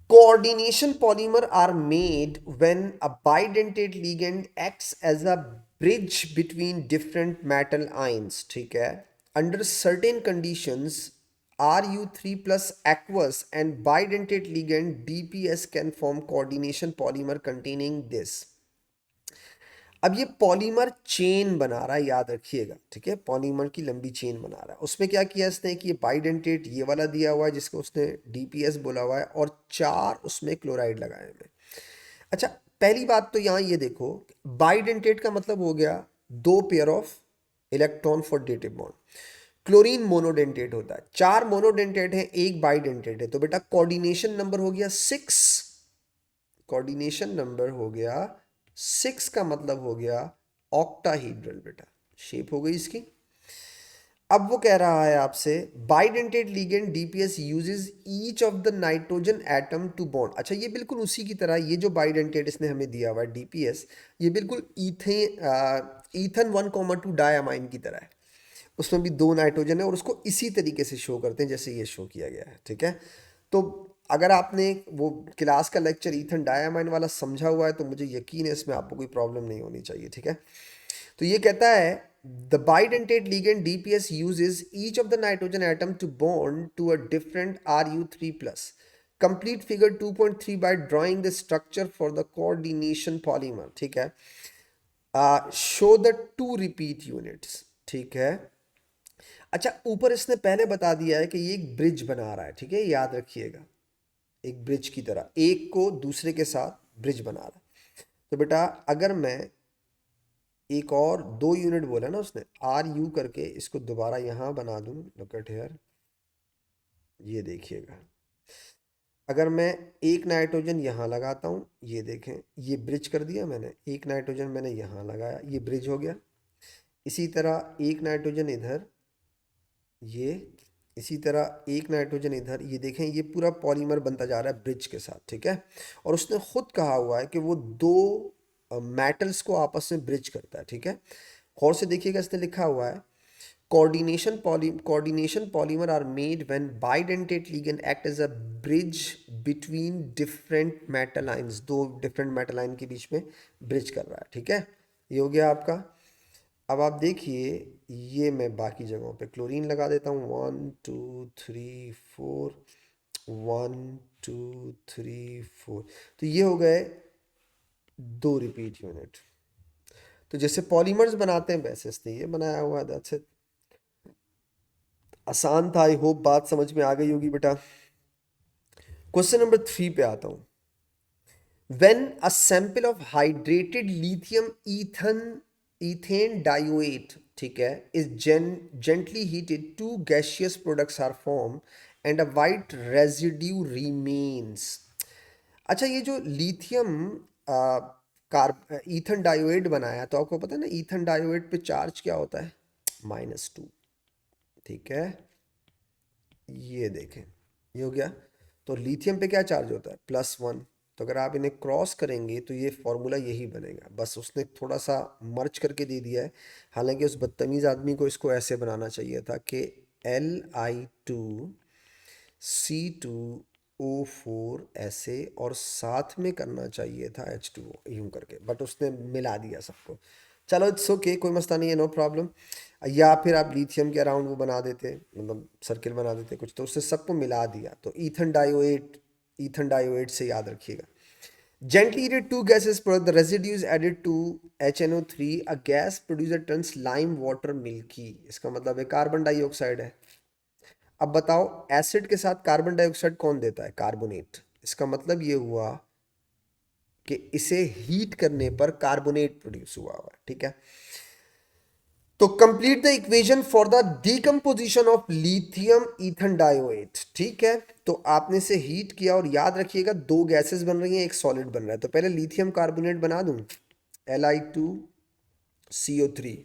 Coordination polymer are made when a bidentate ligand acts as a bridge between different metal ions, ठीक है। Under certain conditions, Ru3 plus aqueous and bidentate ligand DPS can form coordination polymer containing this। अब ये polymer chain बना रहा है, याद रखिएगा, ठीक है। पॉलीमर की लंबी चेन बना रहा है। उसमें क्या किया इसने कि ये बाइडेंटेट ये वाला दिया हुआ है जिसको उसने DPS बोला हुआ है, और 4 उसमें क्लोराइड लगाए हुए। अच्छा, पहली बात तो यहाँ ये देखो, बाइडेंटेट का मतलब हो गया 2 pair of electron for dative bond. Chlorine monodentate होता है, 4 मोनोडेंटेट है, 1 बाइडेंटेट है। तो बेटा कोऑर्डिनेशन नंबर हो गया 6। कोऑर्डिनेशन नंबर हो गया 6 का मतलब हो गया ऑक्टाहीड्रल बेटा, शेप हो गई इसकी। अब वो कह रहा है आपसे bidentate ligand DPS uses each of the nitrogen atom to bond. अच्छा, ये बिल्कुल उसी की तरह, ये जो बाइडेंटेट इसने हमें दिया हुआ है DPS, ये बिल्कुल ईथन 1,2 डायमाइन की तरह है। उसमें भी 2 नाइट्रोजन है और उसको इसी तरीके से शो करते हैं जैसे ये शो किया गया है, ठीक है। तो अगर आपने वो क्लास का लेक्चर ईथन डायामाइन वाला समझा हुआ है तो मुझे यकीन है इसमें आपको कोई प्रॉब्लम नहीं होनी चाहिए, ठीक है। तो ये कहता है the bidentate ligand DPS uses each of the nitrogen atom to bond to a different Ru3 plus. Complete figure 2.3 by drawing the structure for the coordination polymer, ठीक है। Show the two repeat units, ठीक है। अच्छा, ऊपर इसने पहले बता दिया है कि ये एक ब्रिज बना रहा है, ठीक है, याद रखिएगा, एक ब्रिज की तरह एक को दूसरे के साथ ब्रिज बना रहा है। तो बेटा अगर मैं एक और 2 यूनिट बोला ना उसने, आर यू करके इसको दोबारा यहां बना दूं, लुक एट हियर, ये देखिएगा, अगर मैं एक नाइट्रोजन यहां लगाता हूं, ये देखें, ये ब्रिज कर दिया मैंने, एक नाइट्रोजन मैंने यहां लगाया, ये ब्रिज हो गया। इसी तरह एक नाइट्रोजन इधर, ये, इसी तरह एक नाइट्रोजन इधर, ये देखें, ये पूरा पॉलीमर बनता जा रहा है ब्रिज के साथ, ठीक है। और उसने खुद कहा हुआ है कि वो दो मेटल्स को आपस में ब्रिज करता है, ठीक है। और से देखिएगा, इसने लिखा हुआ है coordination polymer are made when bidentate ligand act as a bridge between different metal ions, दो डिफरेंट मेटल आयन के बीच में ब्रिज कर रहा है, ठीक है। ये हो गया आपका। अब आप देखिए, ये मैं बाकी जगहों पे क्लोरीन लगा देता हूँ, 1 2 3 4, 1 2 3 4, तो ये हो गए 2 रिपीट यूनिट। तो जैसे पॉलीमर्स बनाते हैं वैसे इसने ये बनाया हुआ है, दैट्स इट। आसान था, आई होप बात समझ में आ गई होगी बेटा। क्वेश्चन नंबर 3 पे आता हूँ। When a sample of hydrated lithium ethane dioate, ठीक है, is gently heated, two gaseous products are formed and a white residue remains. अच्छा, ये जो लिथियम कार ईथन डायोएट बनाया, तो आपको पता है ना ईथन डायोएट पे चार्ज क्या होता है, -2, ठीक है। ये देखें, ये हो गया। तो लिथियम पे क्या चार्ज होता है, +1। तो अगर आप इन्हें क्रॉस करेंगे तो ये फॉर्मूला यही बनेगा, बस उसने थोड़ा सा मर्ज करके दे दिया है। हालांकि उस बदतमीज़ आदमी को इसको ऐसे बनाना चाहिए था कि Li2C2O4 ऐसे, और साथ में करना चाहिए था H2O यूं करके, बट उसने मिला दिया सबको। चलो इट्स ओके, कोई मसला नहीं है, नो प्रॉब्लम। या फिर आप लिथियम के अराउंड वो बना देते, मतलब सर्किल बना देते कुछ, तो उससे सबको मिला दिया। तो ईथन डायोएट से याद रखिएगा। Gently heated two gases product, the residue is added to HNO3, a gas producer turns lime water milky। इसका मतलब है कार्बन डाइऑक्साइड है। अब बताओ, एसिड के साथ कार्बन डाइऑक्साइड कौन देता है, कार्बोनेट। इसका मतलब ये हुआ कि इसे हीट करने पर कार्बोनेट प्रोड्यूस हुआ है, ठीक है। तो complete the equation for the decomposition of lithium ethane dioate, ठीक है। तो आपने इसे हीट किया, और याद रखिएगा दो गैसेस बन रही हैं, एक सॉलिड बन रहा है। तो पहले लिथियम कार्बोनेट बना दूं, Li2CO3,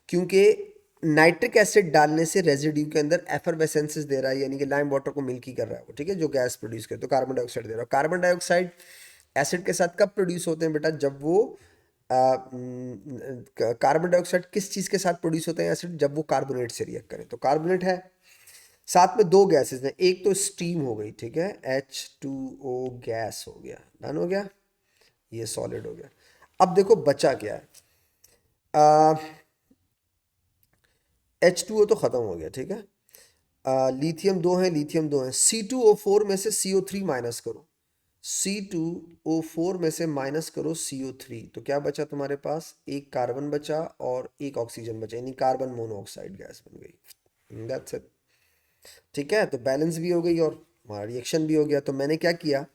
क्योंकि नाइट्रिक एसिड डालने से रेजिड्यू के अंदर एफरवेसेंसेस दे रहा है, यानी कि लाइम वाटर को मिल्की कर रहा है वो, ठीक है, जो गैस प्रोड्यूस करे। तो कार्बन डाइऑक्साइड दे रहा है। कार्बन डाइऑक्साइड एसिड के साथ कब प्रोड्यूस होते हैं बेटा, जब वो कार्बन डाइऑक्साइड किस चीज़ के साथ प्रोड्यूस होते हैं एसिड, जब वो कार्बोनेट से रिएक्ट करें। तो कार्बोनेट है, साथ में दो गैसेस हैं, एक तो स्टीम हो गई, ठीक है, H2O गैस हो गया, डन हो गया, ये सॉलिड हो गया। अब देखो बचा क्या है, H2O तो ख़त्म हो गया, ठीक है। लिथियम दो हैं, लिथियम दो हैं, C2O4 में से CO3 माइनस करो, C2O4 में से माइनस करो CO3, तो क्या बचा तुम्हारे पास, एक कार्बन बचा और एक ऑक्सीजन बचा, यानी कार्बन मोनोऑक्साइड गैस बन गई। दैट्स इट, ठीक है। तो बैलेंस भी हो गई और हमारा रिएक्शन भी हो गया। तो मैंने क्या किया,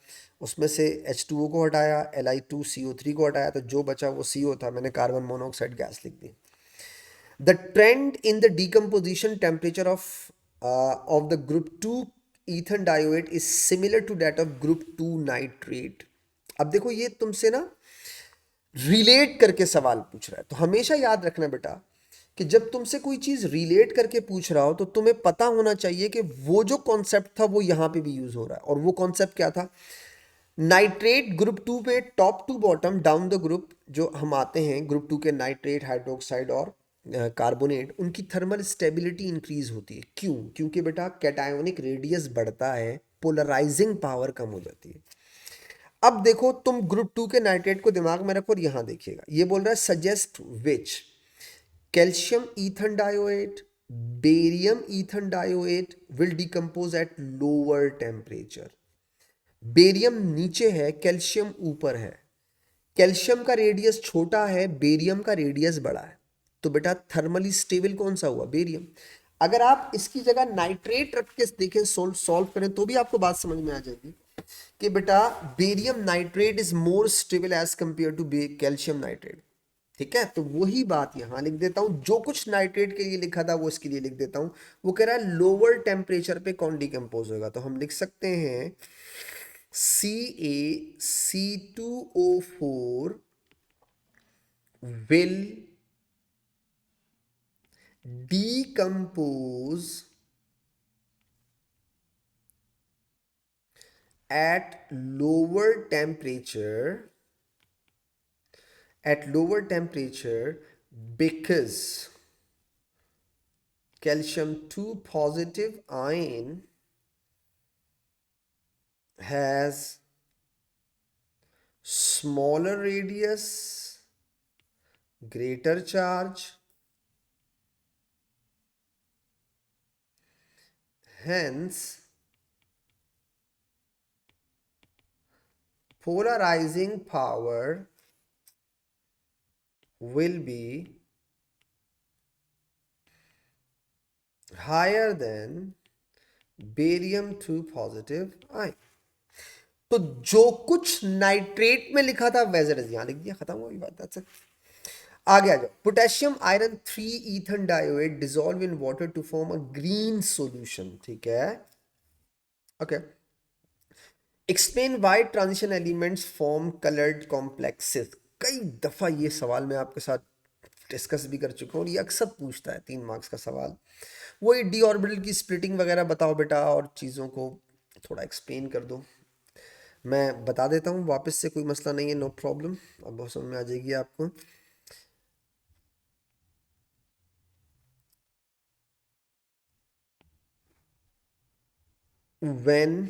उसमें से H2O को हटाया, Li2CO3 को हटाया, तो जो बचा वो CO था, मैंने कार्बन मोनोऑक्साइड गैस लिख दी। The trend in the decomposition temperature of the group 2 ethan dioate is similar to that of group 2 nitrate। अब देखो ये तुमसे ना रिलेट करके सवाल पूछ रहा है, तो हमेशा याद रखना बेटा कि जब तुमसे कोई चीज रिलेट करके पूछ रहा हो तो तुम्हें पता होना चाहिए कि वो जो कॉन्सेप्ट था वो यहां पे भी यूज हो रहा है। और वो कॉन्सेप्ट क्या था, नाइट्रेट ग्रुप 2 पे top to bottom down the group जो हम आते हैं, ग्रुप 2 के नाइट्रेट, हाइड्रोक्साइड और कार्बोनेट, उनकी थर्मल स्टेबिलिटी इंक्रीज होती है। क्यों, क्योंकि बेटा कैटायोनिक रेडियस बढ़ता है पोलराइजिंग पावर कम हो जाती है। अब देखो तुम ग्रुप 2 के नाइट्रेट को दिमाग में रखो और यहां देखिएगा, ये बोल रहा है suggest which calcium ethane dioate, barium ethane dioate will decompose at lower temperature. Barium नीचे है, कैल्शियम ऊपर है। कैल्शियम का रेडियस छोटा है, बेरियम का रेडियस बड़ा है, तो बेटा थर्मली स्टेबल कौन सा हुआ? बेरियम। अगर आप इसकी जगह नाइट्रेट रख के देखें, सॉल्व करें, तो भी आपको बात समझ में आ जाएगी कि बेटा barium nitrate is more stable as compare to calcium nitrate. ठीक है, तो वही बात यहां लिख देता हूं, जो कुछ नाइट्रेट के लिए लिखा था वो इसके लिए लिख देता हूं। वो कह रहा है लोअर टेम्परेचर पे कौन डिकम्पोज होगा, तो हम लिख सकते हैं CaC2O4 will decompose at lower temperature because calcium 2 positive ion has smaller radius, greater charge, hence polarizing power will be higher than barium 2 positive ion. तो जो कुछ नाइट्रेट में लिखा था वैसे यहां लिख दिया, खत्म हो गई बात। That's it. आगे आ जाओ। Potassium iron 3 ethane dioate dissolve in water to form a green solution. ठीक है, okay. Explain why transition elements form coloured complexes. कई दफा ये सवाल मैं आपके साथ डिस्कस भी कर चुका हूँ, और ये अक्सर पूछता है 3 मार्क्स का सवाल। वही डी ऑर्बिटल की स्प्लिटिंग वगैरह बताओ बेटा, और चीज़ों को थोड़ा एक्सप्लेन कर दो। मैं बता देता हूँ वापस से, कोई मसला नहीं है, नो प्रॉब्लम। अब बहुत समझ में आ जाएगी आपको। व्हेन,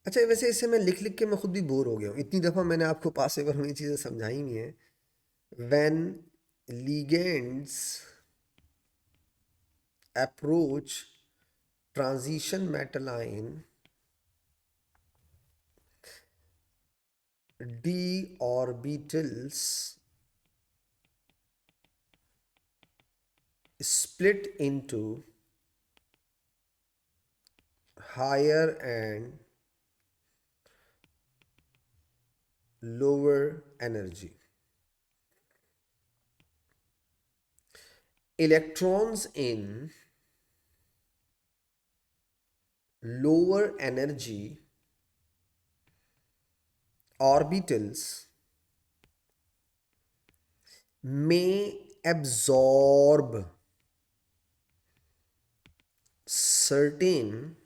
अच्छा वैसे इसे मैं लिख लिख के मैं खुद भी बोर हो गया हूँ, इतनी दफ़ा मैंने आपको पास पेपर में ये चीज़ें समझाई नहीं है। When ligands approach transition metal ion, d orbitals split into higher and lower energy. Electrons in lower energy orbitals may absorb certain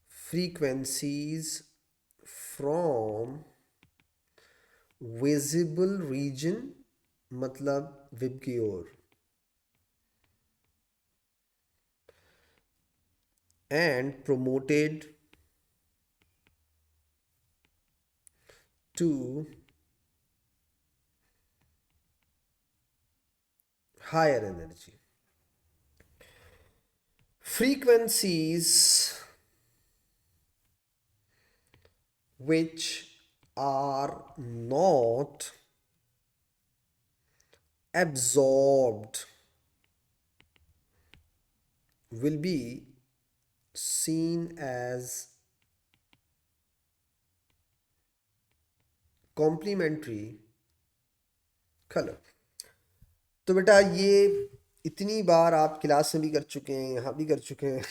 frequencies from visible region, मतलब विब की ओर, and promoted to higher energy. Frequencies which are not absorbed will be seen as complementary color. तो बेटा ये इतनी बार आप class में भी कर चुके हैं, यहाँ भी कर चुके हैं।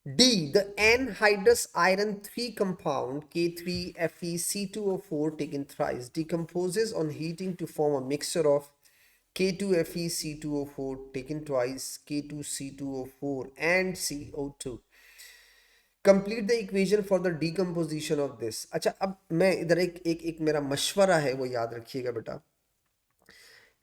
D, the anhydrous iron 3 compound K3FeC2O4 taken thrice decomposes on heating to form a mixture of K2FeC2O4 taken twice, K2C2O4 and CO2. Complete the equation for the decomposition of this. अच्छा, अब मैं इधर एक एक एक मेरा मशवरा है, वो याद रखिएगा बेटा।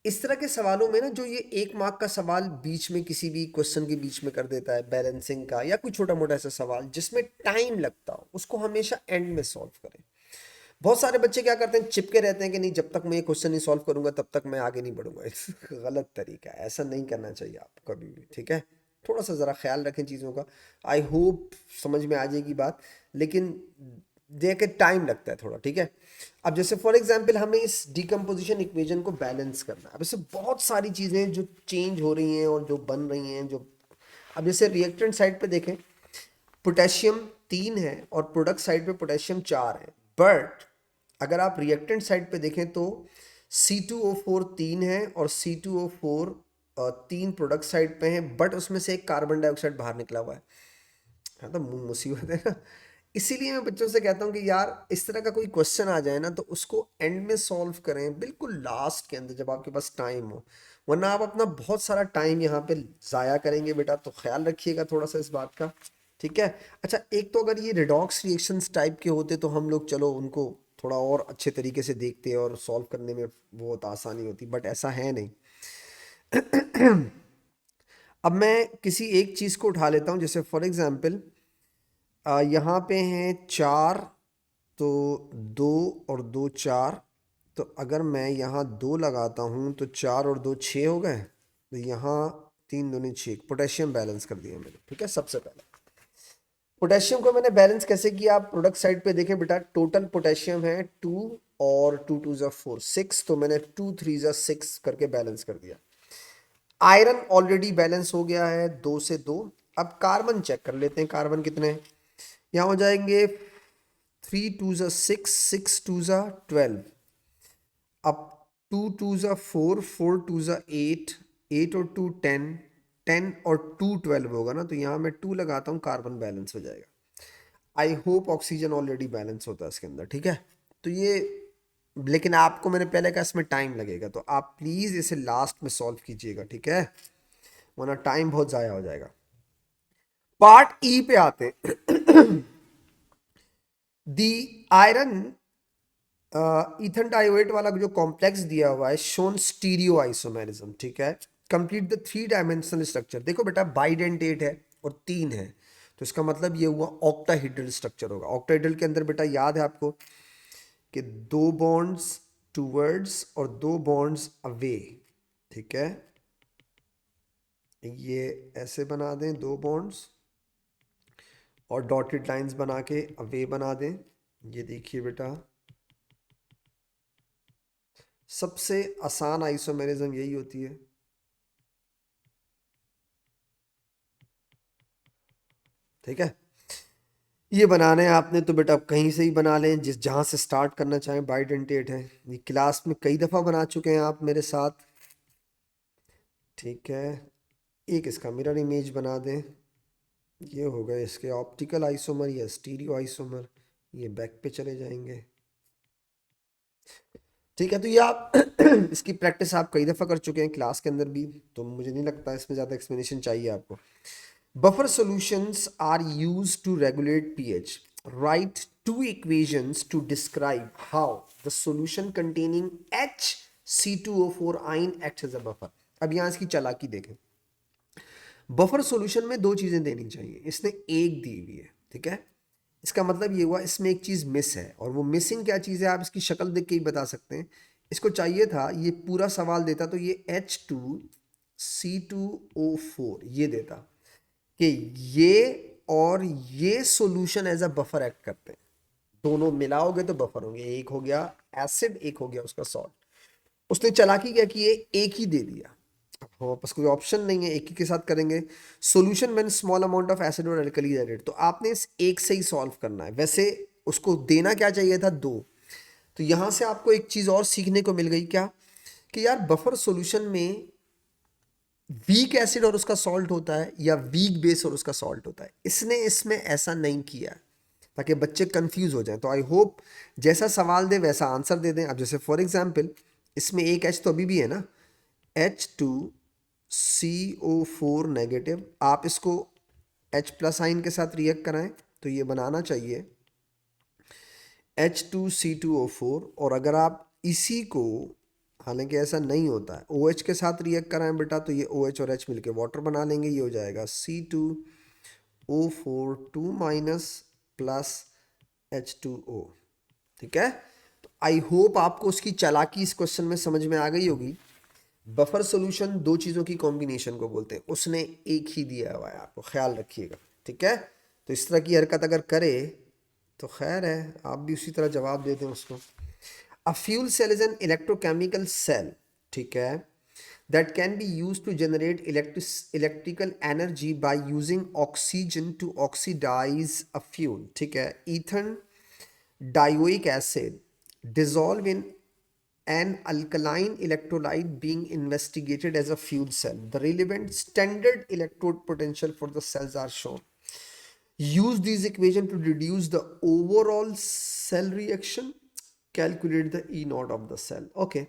इस तरह के सवालों में ना जो ये 1 मार्क का सवाल बीच में किसी भी क्वेश्चन के बीच में कर देता है, बैलेंसिंग का या कोई छोटा मोटा ऐसा सवाल जिसमें टाइम लगता हो, उसको हमेशा एंड में सॉल्व करें। बहुत सारे बच्चे क्या करते हैं, चिपके रहते हैं कि नहीं जब तक मैं ये क्वेश्चन नहीं सॉल्व करूंगा तब तक मैं आगे नहीं बढ़ूंगा। गलत तरीका है, ऐसा नहीं करना चाहिए आपको कभी भी, ठीक है। थोड़ा सा ज़रा ख्याल रखें चीज़ों का। आई होप समझ में आ जाएगी बात, लेकिन देख टाइम लगता है थोड़ा, ठीक है। अब जैसे फॉर एग्जांपल हमें इस डिकम्पोजिशन इक्वेशन को बैलेंस करना है। अब इससे बहुत सारी चीज़ें जो चेंज हो रही हैं और जो बन रही हैं, जो अब जैसे रिएक्टेंट साइड पे देखें, पोटेशियम 3 है और प्रोडक्ट साइड पे पोटेशियम 4 है। बट अगर आप रिएक्टेंट साइड पे देखें तो C2O4 3 है और C2O4 3 प्रोडक्ट साइड पे हैं, बट उसमें से एक कार्बन डाइऑक्साइड बाहर निकला हुआ है। हाँ तो मुसीबत है ना। इसीलिए मैं बच्चों से कहता हूँ कि यार इस तरह का कोई क्वेश्चन आ जाए ना तो उसको एंड में सॉल्व करें, बिल्कुल लास्ट के अंदर जब आपके पास टाइम हो, वरना आप अपना बहुत सारा टाइम यहाँ पे ज़ाया करेंगे बेटा। तो ख्याल रखिएगा थोड़ा सा इस बात का, ठीक है। अच्छा, एक तो अगर ये रिडॉक्स रिएक्शंस टाइप के होते तो हम लोग चलो उनको थोड़ा और अच्छे तरीके से देखते और सॉल्व करने में बहुत आसानी होती, बट ऐसा है नहीं। अब मैं किसी एक चीज़ को उठा लेता हूँ, जैसे फॉर एग्जांपल यहाँ पे हैं 4, तो 2 और 2 4। तो अगर मैं यहाँ 2 लगाता हूँ तो 4 और 2 6 हो गए। तो यहाँ 3 दूनी 6, पोटेशियम बैलेंस कर दिया मैंने, ठीक है। सबसे पहले पोटेशियम को मैंने बैलेंस कैसे किया, आप प्रोडक्ट साइड पे देखें बेटा, टोटल पोटेशियम है 2 और 2 2 जा 4 6, तो मैंने 2 3 जा 6 करके बैलेंस कर दिया। आयरन ऑलरेडी बैलेंस हो गया है 2 से 2। अब कार्बन चेक कर लेते हैं, कार्बन कितने हैं। यहाँ हो जाएंगे 3 2 जा 6 6 2 जा 12। अब 2 2 जा 4 4 2 जा 8 8 और 2 10 10 और 2 12 होगा ना, तो यहाँ मैं 2 लगाता हूँ, कार्बन बैलेंस हो जाएगा। I hope oxygen already balance होता है इसके अंदर, ठीक है। तो ये, लेकिन आपको मैंने पहले कहा इसमें टाइम लगेगा, तो आप प्लीज़ इसे लास्ट में सॉल्व कीजिएगा, ठीक है, वरना टाइम बहुत ज़ाया हो जाएगा। पार्ट ई पे आते हैं। दी आयरन इथन डायोएट वाला जो कॉम्प्लेक्स दिया हुआ है, शोन स्टीरियो आइसोमेरिज्म, ठीक है। Complete the 3 dimensional structure. देखो बेटा बाइडेंटेट है और 3 है, तो इसका मतलब ये हुआ ऑक्टाहेड्रल स्ट्रक्चर होगा। ऑक्टाहेड्रल के अंदर बेटा याद है आपको कि 2 बॉन्ड्स टूवर्ड्स और 2 बॉन्ड्स अवे, ठीक है। ये ऐसे बना दें 2 बॉन्ड्स और डॉटेड लाइंस बना के अवे बना दें। ये देखिए बेटा, सबसे आसान आइसोमेरिज्म यही होती है, ठीक है। ये बनाने हैं आपने तो बेटा कहीं से ही बना लें, जिस जहाँ से स्टार्ट करना चाहें। बाइडेंटेट है, ये क्लास में कई दफ़ा बना चुके हैं आप मेरे साथ, ठीक है। एक इसका मिरर इमेज बना दें। ये हो गए इसके ऑप्टिकल आइसोमर या स्टीरियो आइसोमर, ये बैक पे चले जाएंगे, ठीक है। तो ये आप इसकी प्रैक्टिस आप कई दफ़ा कर चुके हैं क्लास के अंदर भी, तो मुझे नहीं लगता इसमें ज़्यादा एक्सप्लेनेशन चाहिए आपको। Buffer solutions are used to regulate pH. Write 2 equations to describe how the solution containing HC2O4 ion acts as a buffer. अब यहाँ इसकी चालाकी देखें। बफर सॉल्यूशन में 2 चीज़ें देनी चाहिए, इसने एक दी हुई है, ठीक है। इसका मतलब ये हुआ इसमें एक चीज़ मिस है, और वो मिसिंग क्या चीज़ है आप इसकी शक्ल देख के ही बता सकते हैं। इसको चाहिए था ये पूरा सवाल देता तो ये H2C2O4 ये देता कि ये और ये solution as a buffer act करते हैं, दोनों मिलाओगे तो बफर होंगे। एक हो गया एसिड, एक हो गया उसका सॉल्ट। उसने चालाकी क्या की, एक ही दे दिया। हाँ, बस कोई ऑप्शन नहीं है, एक ही के साथ करेंगे। Solution when small amount of acid और अल्कली एडेड, तो आपने इस एक से ही सॉल्व करना है। वैसे उसको देना क्या चाहिए था, 2। तो यहां से आपको एक चीज और सीखने को मिल गई, क्या कि यार बफर सॉल्यूशन में वीक एसिड और उसका सॉल्ट होता है या वीक बेस और उसका सॉल्ट होता है। इसने इसमें ऐसा नहीं किया ताकि बच्चे कंफ्यूज हो जाएं। तो आई होप जैसा सवाल दे वैसा आंसर दे दें। अब जैसे फॉर एग्जांपल इसमें एक H तो अभी भी है ना, H2CO4 नेगेटिव, आप इसको H प्लस आइन के साथ रिएक्ट कराएं तो ये बनाना चाहिए H2C2O4। और अगर आप इसी को हालांकि ऐसा नहीं होता है। OH के साथ रिएक्ट कराएं बेटा तो ये OH और H मिलके वाटर बना लेंगे, ये हो जाएगा C2O4 2 माइनस प्लस H2O। ठीक है, तो आई होप आपको उसकी चालाकी इस क्वेश्चन में समझ में आ गई होगी। बफर सॉल्यूशन दो चीज़ों की कॉम्बिनेशन को बोलते हैं, उसने एक ही दिया हुआ है, आपको ख्याल रखिएगा। ठीक है, तो इस तरह की हरकत अगर करे तो खैर है, आप भी उसी तरह जवाब देते हैं उसको। A fuel cell is an electrochemical cell, ठीक है, that can be used to generate electrical energy by using oxygen to oxidize a fuel। ठीक है, Ethan dioic acid dissolve in an alkaline electrolyte being investigated as a fuel cell। The relevant standard electrode potential for the cells are shown। Use these equation to reduce the overall cell reaction। Calculate the E naught of the cell। Okay,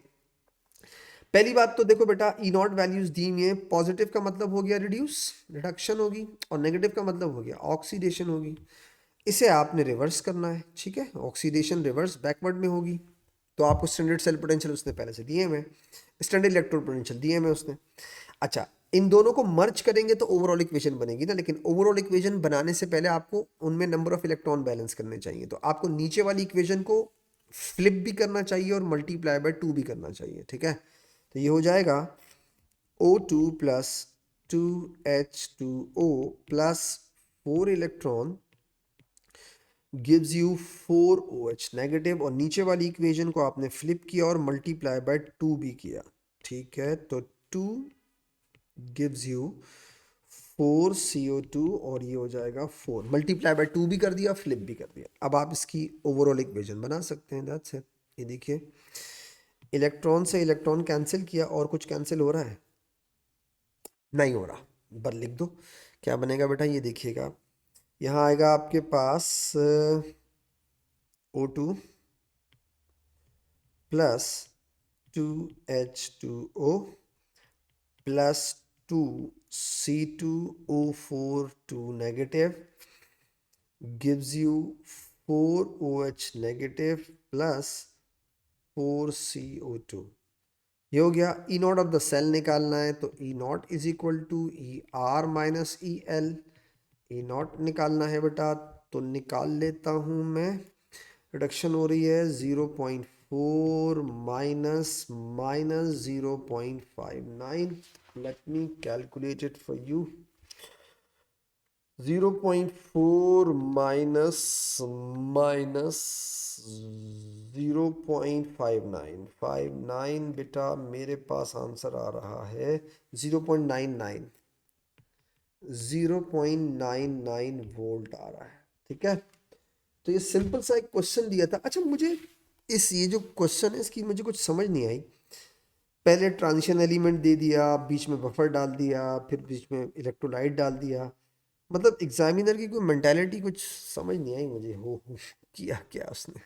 पहली बात तो देखो बेटा, ई not values दी हुई है। Positive का मतलब हो गया रिड्यूस, रिडक्शन होगी, और नेगेटिव का मतलब हो गया ऑक्सीडेशन होगी। इसे आपने रिवर्स करना है। ठीक है, ऑक्सीडेशन रिवर्स बैकवर्ड में होगी, तो आपको स्टैंडर्ड सेल पोटेंशियल उसने पहले से दिए हुए, स्टैंडर्ड इलेक्ट्रोड पोटेंशियल दिए हुए उसने। अच्छा, इन दोनों को मर्ज करेंगे तो ओवरऑल इक्वेशन बनेगी ना, लेकिन ओवरऑल इक्वेशन बनाने से पहले आपको उनमें नंबर ऑफ इलेक्ट्रॉन बैलेंस करने चाहिए। तो आपको नीचे वाली इक्वेशन को फ्लिप भी करना चाहिए और मल्टीप्लाई बाय 2 भी करना चाहिए। ठीक है, तो ये हो जाएगा O2 plus 2H2O plus 4 electron gives you 4OH negative, और नीचे वाली इक्वेशन को आपने फ्लिप किया और मल्टीप्लाई बाय 2 भी किया। ठीक है, तो 2 गिव्स यू 4CO2 और ये हो जाएगा 4, मल्टीप्लाई बाय 2 भी कर दिया, फ्लिप भी कर दिया। अब आप इसकी ओवरऑल इक्वेशन बना सकते हैं। That's it. ये देखिए, इलेक्ट्रॉन से इलेक्ट्रॉन कैंसिल किया, और कुछ कैंसिल हो रहा है? नहीं हो रहा। बस लिख दो, क्या बनेगा बेटा, ये देखिएगा, यहाँ आएगा आपके पास O2 plus 2H2O plus 2C2O4 2 negative gives you 4OH negative plus 4CO2। ये हो गया। E naught of the cell निकालना है, तो E naught is equal to ER माइनस EL। ई नॉट निकालना है बेटा, तो निकाल लेता हूँ मैं। रिडक्शन हो रही है 0.4 minus minus 0.59। Late me calculate it for you. 0.4 minus minus 0.59 बेटा, मेरे पास आंसर आ रहा है 0.99 वोल्ट आ रहा है। ठीक है, तो ये सिंपल सा एक क्वेश्चन दिया था। अच्छा, मुझे ये जो क्वेश्चन है इसकी मुझे कुछ समझ नहीं आई। पहले ट्रांजिशन एलिमेंट दे दिया, बीच में बफर डाल दिया, फिर बीच में इलेक्ट्रोलाइट डाल दिया। मतलब एग्जामिनर की कोई मेंटालिटी कुछ समझ नहीं आई मुझे, हो किया क्या उसने।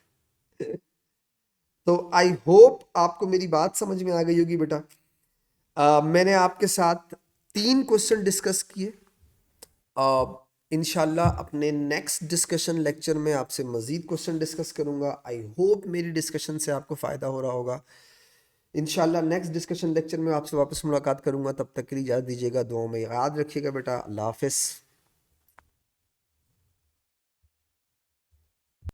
तो आई होप आपको मेरी बात समझ में आ गई होगी बेटा। मैंने आपके साथ 3 क्वेश्चन डिस्कस किए। इंशाल्लाह अपने नेक्स्ट डिस्कशन लेक्चर में आपसे मज़ीद क्वेश्चन डिस्कस करूंगा। आई होप मेरी डिस्कशन से आपको फ़ायदा हो रहा होगा। इंशाल्लाह नेक्स्ट डिस्कशन लेक्चर में आपसे वापस मुलाकात करूंगा। तब तक के लिए इजाज़त दीजिएगा, दुआओं में याद रखिएगा बेटा। अल्लाह हाफिज़।